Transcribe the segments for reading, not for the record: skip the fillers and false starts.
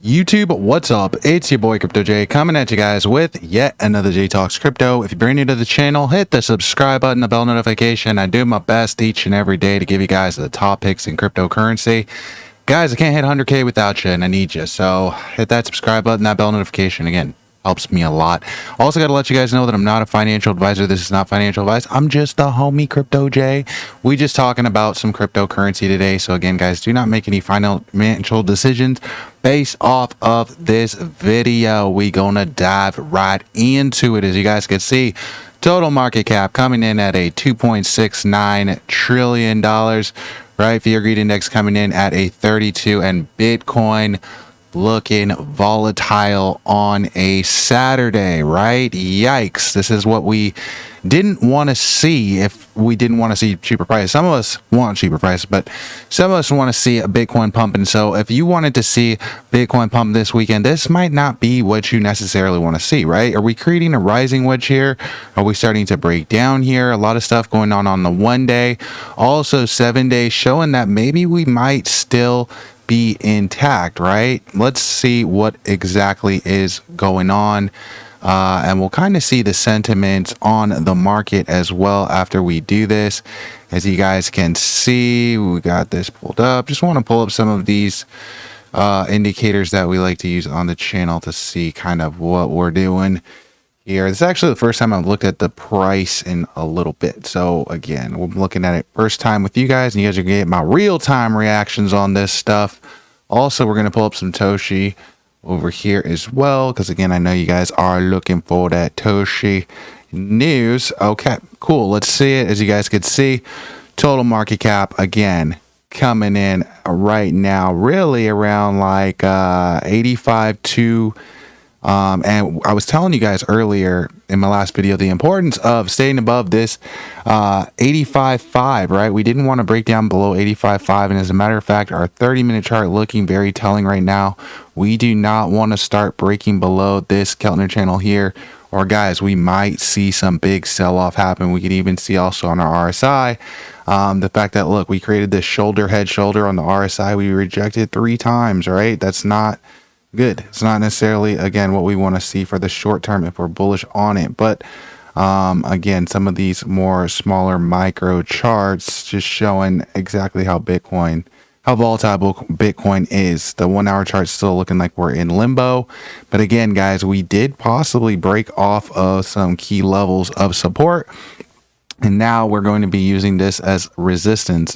YouTube, what's up? It's your boy Crypto J coming at you guys with yet another J Talks Crypto. If you're brand new to the channel, hit the subscribe button, the bell notification. I do my best each and every day to give you guys the top picks in cryptocurrency. Guys, I can't hit 100K without you, and I need you. So hit that subscribe button, that bell notification. Again, helps me a lot. Also got to let you guys know that I'm not a financial advisor. This is not financial advice. I'm just the homie Crypto J. We just talking about some cryptocurrency today. So again, guys, do not make any financial decisions based off of this video. We gonna dive right into it. As you guys can see, total market cap coming in at a $2.69 trillion, right? Fear greed index coming in at a 32, and Bitcoin looking volatile on a Saturday, right? Yikes. This is what we didn't want to see if we didn't want to see cheaper prices. Some of us want cheaper prices, but some of us want to see a Bitcoin pump. And so if you wanted to see Bitcoin pump this weekend, this might not be what you necessarily want to see, right? Are we creating a rising wedge here? Are we starting to break down here? A lot of stuff going on the 1 day, also 7 days, showing that maybe we might still be intact, right? Let's see what exactly is going on, and we'll kind of see the sentiment on the market as well after we do this. As you guys can see, we got this pulled up. Just want to pull up some of these indicators that we like to use on the channel to see kind of what we're doing here. This is actually the first time I've looked at the price in a little bit. So again, we're looking at it first time with you guys, and you guys are gonna get my real-time reactions on this stuff. Also, we're gonna pull up some Toshi over here as well, because again, I know you guys are looking for that Toshi news. Okay, cool. Let's see it. As you guys can see, total market cap again coming in right now, really around like 85 to and I was telling you guys earlier in my last video the importance of staying above this 85.5, right? We didn't want to break down below 85.5, and as a matter of fact, our 30-minute chart looking very telling right now. We do not want to start breaking below this Keltner channel here, or guys, we might see some big sell-off happen. We could even see also on our RSI the fact that, look, we created this shoulder head shoulder on the RSI. We rejected 3 times, right? That's not good. It's not necessarily, again, what we want to see for the short term if we're bullish on it. But again, some of these more smaller micro charts just showing exactly how volatile Bitcoin is. The 1 hour chart still looking like we're in limbo. But again, guys, we did possibly break off of some key levels of support, and now we're going to be using this as resistance.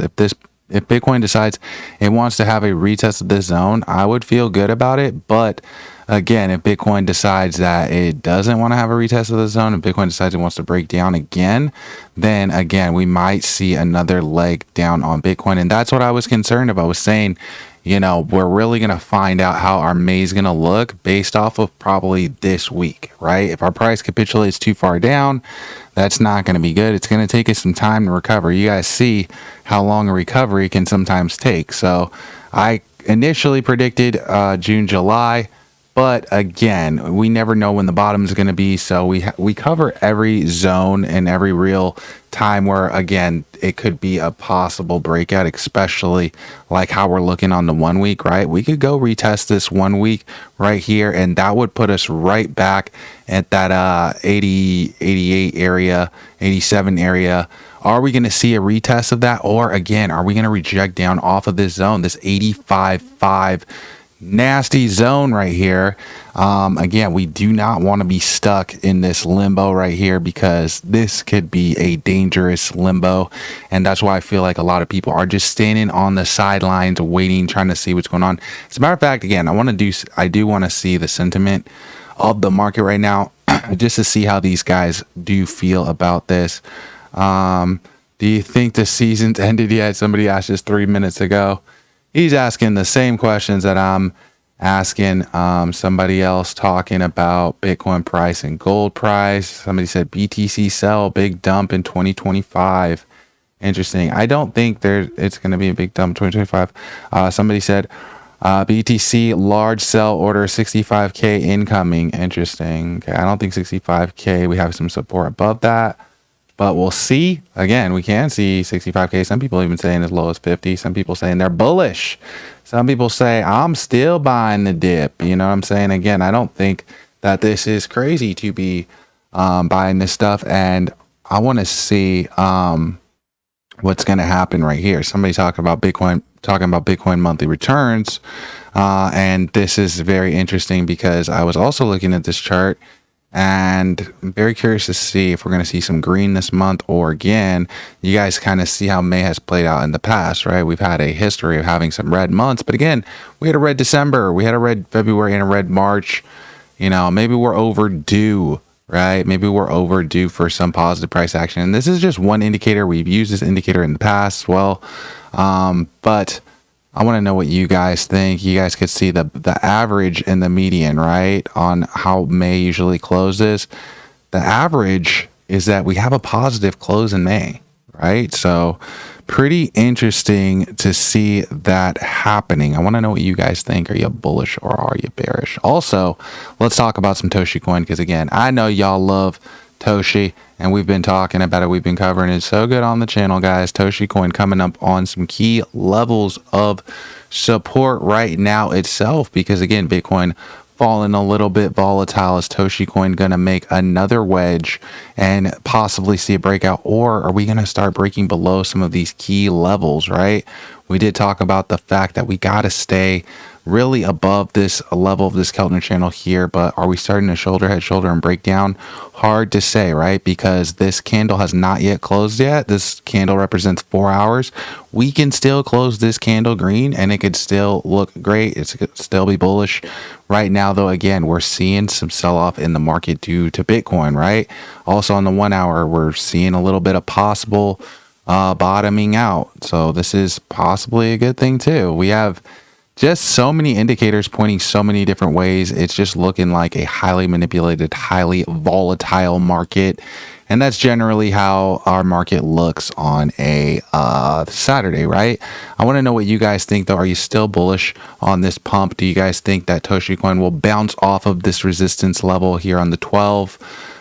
If Bitcoin decides it wants to have a retest of this zone, I would feel good about it. But again, if Bitcoin decides that it doesn't want to have a retest of the zone, if Bitcoin decides it wants to break down again, then again, we might see another leg down on Bitcoin. And that's what I was concerned about. I was saying, you know, we're really going to find out how our May is going to look based off of probably this week, right? If our price capitulates too far down, that's not going to be good. It's going to take us some time to recover. You guys see how long a recovery can sometimes take. So I initially predicted June, July, but again, we never know when the bottom is going to be. So we cover every zone and every real time where, again, it could be a possible breakout, especially like how we're looking on the 1 week, right? We could go retest this 1 week right here, and that would put us right back at that 80, 88 area, 87 area. Are we going to see a retest of that? Or again, are we going to reject down off of this zone, this 85.5 nasty zone right here? Again, we do not want to be stuck in this limbo right here, because this could be a dangerous limbo, and that's why I feel like a lot of people are just standing on the sidelines waiting, trying to see what's going on. As a matter of fact, again, I do want to see the sentiment of the market right now just to see how these guys do feel about this. Do you think the season's ended yet? Somebody asked this 3 minutes ago. He's asking the same questions that I'm asking. Somebody else talking about Bitcoin price and gold price. Somebody said BTC sell, big dump in 2025. Interesting. I don't think it's going to be a big dump in 2025. Somebody said BTC large sell order 65K incoming. Interesting. Okay, I don't think 65K. We have some support above that. but we'll see. Again, we can see 65K. Some people even saying as low as 50. Some people saying they're bullish. Some people say I'm still buying the dip. You know what I'm saying? Again, I don't think that this is crazy to be buying this stuff, and I want to see what's going to happen right here. Somebody talking about Bitcoin monthly returns, and this is very interesting because I was also looking at this chart, and I'm very curious to see if we're going to see some green this month, or again, you guys kind of see how May has played out in the past, right? We've had a history of having some red months, but again, we had a red December, we had a red February, and a red March. You know, maybe we're overdue, right? Maybe we're overdue for some positive price action. And this is just one indicator. We've used this indicator in the past as well. But I want to know what you guys think. You guys could see the average and the median, right? On how May usually closes. The average is that we have a positive close in May, right? So pretty interesting to see that happening. I want to know what you guys think. Are you bullish or are you bearish? Also, let's talk about some Toshi coin, because again, I know y'all love Toshi, and we've been talking about it. We've been covering it so good on the channel, guys. Toshi coin coming up on some key levels of support right now itself, because again, Bitcoin falling a little bit volatile. Is Toshi coin gonna make another wedge and possibly see a breakout, or are we gonna start breaking below some of these key levels, right? We did talk about the fact that we got to stay really above this level of this Keltner channel here, but are we starting to shoulder and break down? Hard to say, right? Because this candle has not yet closed yet. This candle represents 4 hours. We can still close this candle green and it could still look great. It could still be bullish. Right now, though, again, we're seeing some sell-off in the market due to Bitcoin, right? Also on the 1 hour, we're seeing a little bit of possible bottoming out. So this is possibly a good thing too. We have just so many indicators pointing so many different ways. It's just looking like a highly manipulated, highly volatile market. And that's generally how our market looks on a Saturday, right? I want to know what you guys think, though. Are you still bullish on this pump? Do you guys think that Toshi coin will bounce off of this resistance level here on the 12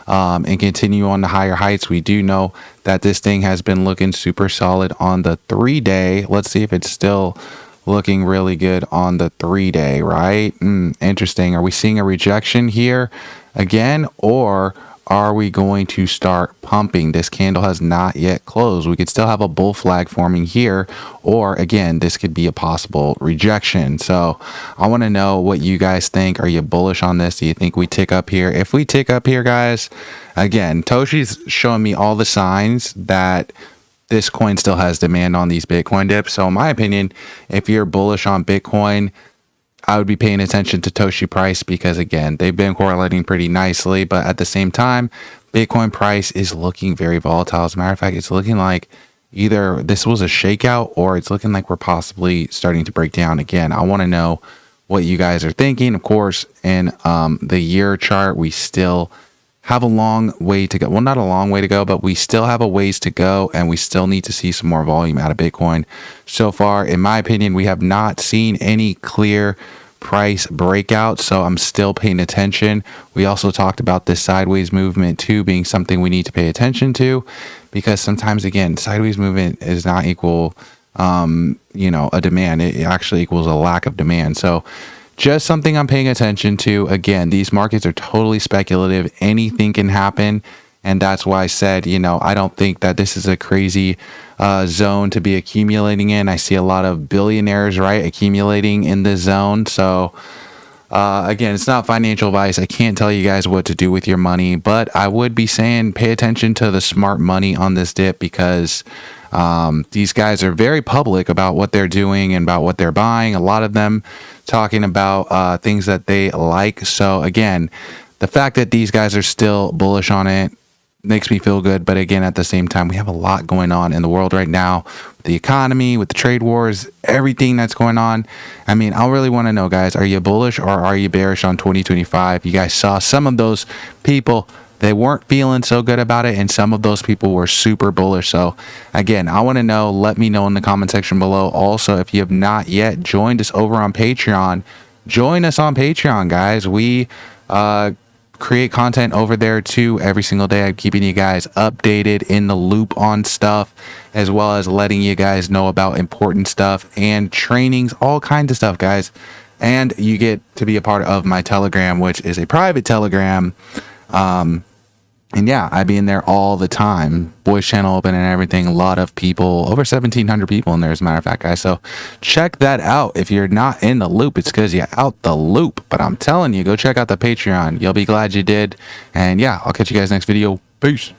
and continue on the higher heights? We do know that this thing has been looking super solid on the 3-day. Let's see if it's still looking really good on the 3-day, right? Interesting. Are we seeing a rejection here again, or are we going to start pumping? This candle has not yet closed. We could still have a bull flag forming here, or again, this could be a possible rejection. So I want to know what you guys think. Are you bullish on this? Do you think we tick up here? If we tick up here, guys, again, Toshi's showing me all the signs that this coin still has demand on these Bitcoin dips. So in my opinion, if you're bullish on Bitcoin, I would be paying attention to Toshi price, because again, they've been correlating pretty nicely, but at the same time, Bitcoin price is looking very volatile. As a matter of fact, it's looking like either this was a shakeout or it's looking like we're possibly starting to break down again. I want to know what you guys are thinking. Of course, in the year chart, we still have a long way to go. Well, not a long way to go, but we still have a ways to go, and we still need to see some more volume out of Bitcoin. So far, in my opinion, we have not seen any clear price breakout, so I'm still paying attention. We also talked about this sideways movement too being something we need to pay attention to, because sometimes, again, sideways movement is not equal a demand. It actually equals a lack of demand. So just something I'm paying attention to. Again, these markets are totally speculative. Anything can happen. And that's why I said, I don't think that this is a crazy zone to be accumulating in. I see a lot of billionaires, right, accumulating in this zone. So again, it's not financial advice. I can't tell you guys what to do with your money, but I would be saying pay attention to the smart money on this dip, because these guys are very public about what they're doing and about what they're buying. A lot of them talking about things that they like. So again, the fact that these guys are still bullish on it makes me feel good. But again, at the same time, we have a lot going on in the world right now, with the economy, with the trade wars, everything that's going on. I mean, I really want to know, guys, are you bullish or are you bearish on 2025? You guys saw some of those people, they weren't feeling so good about it, and some of those people were super bullish. So again, I want to know. Let me know in the comment section below. Also, if you have not yet joined us over on Patreon, join us on Patreon, guys. We create content over there too every single day. I'm keeping you guys updated, in the loop on stuff, as well as letting you guys know about important stuff and trainings, all kinds of stuff, guys. And you get to be a part of my Telegram, which is a private Telegram. And yeah, I be in there all the time. Voice channel open and everything. A lot of people, over 1,700 people in there, as a matter of fact, guys. So check that out. If you're not in the loop, it's because you're out the loop. But I'm telling you, go check out the Patreon. You'll be glad you did. And yeah, I'll catch you guys next video. Peace.